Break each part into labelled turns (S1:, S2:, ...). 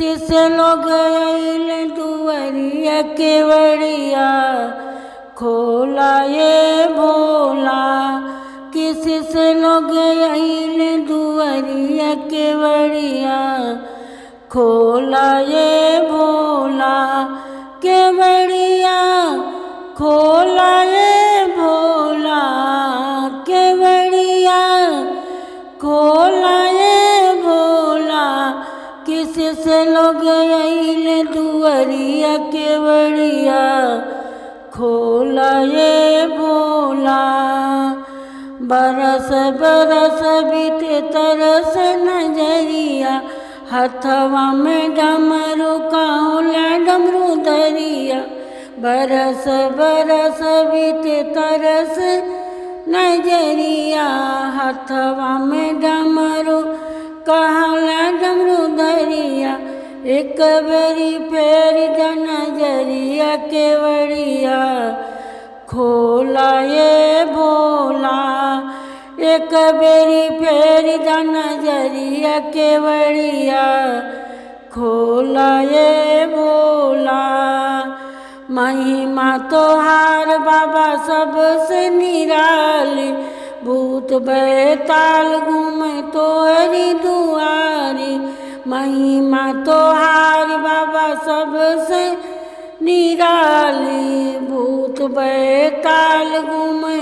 S1: से लोग आइले दुआरिया केवड़िया खोला ये भोला। किसी से लोग आइले दुआरिया केवड़िया खोला ये भोला। केवड़िया खोला ये भोला। केवड़िया खोला ये भोला। किसी से लोग आइले दुआरिया केवड़िया खोला ये भोला। बरस बरस बीते तरस नजरिया हथवा में डमरू काहुला डमरू दरिया। बरस बरस बीते तरस नजरिया हथवा में डमरू कहला डमरू धरिया। एक बेरी फेर नजरिया केवड़िया खोला ये भोला। एक बेरी फेर नजरिया केवड़िया खोला ये भोला। महिमा तोहार बाबा सबसे निराली। भूत बैताल घूमे तोहरी दुआरी। महिमा तोहार बाबा सबसे निराली। भूत बैताल घूमे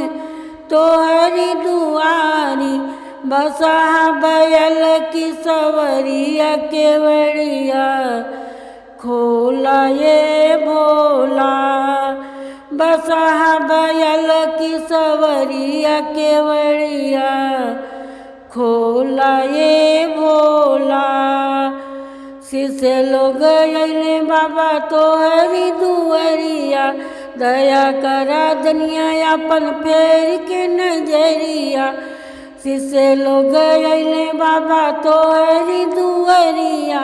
S1: तोहरी दुआरी। बसहा बैल की सवरिया केवड़िया खोला ये भोला। बसहा बैल की सवरिया केवड़िया खोला ये भोला। शिष्य लोग अइले बाबा तोहरी दुआरिया। दया करा दुनिया अपन फेर के नजरिया। शिष्य लोग अइले बाबा तोहरी दुआरिया।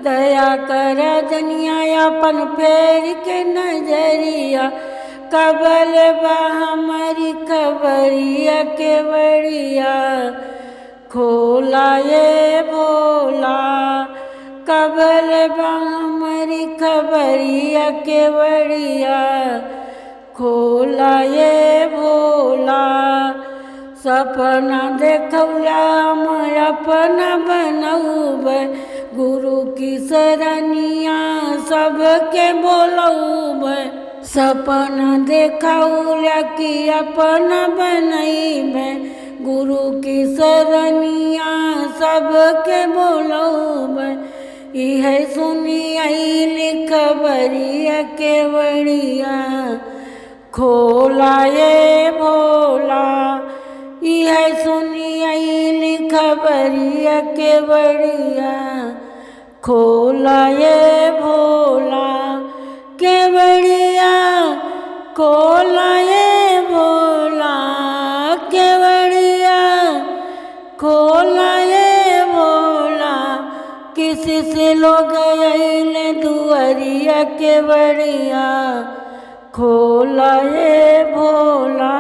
S1: दया कर दुनिया अपन फेर के नजरिया। कबल बा हमारी खबरिया केवड़िया खोला ये भोला। कबल बा हमारी खबरिया केवड़िया खोला ये भोला। सपना देखौला मैं अपना बनौबै। गुरु की सरनिया सबके बोलौबै। सपना देखौला कि अपना बनैबै। गुरु की सरनिया सबके बोलौबै। इहे सुनी आइली खबरिया केवड़िया खोला ये भोला। इहे सुनी आइली खबरिया केवड़िया खोला ये भोला। केवड़िया खोला ये भोला। केवड़िया खोला ये भोला। किसी से लोग आइले दुआरिया केवड़िया खोला ये भोला।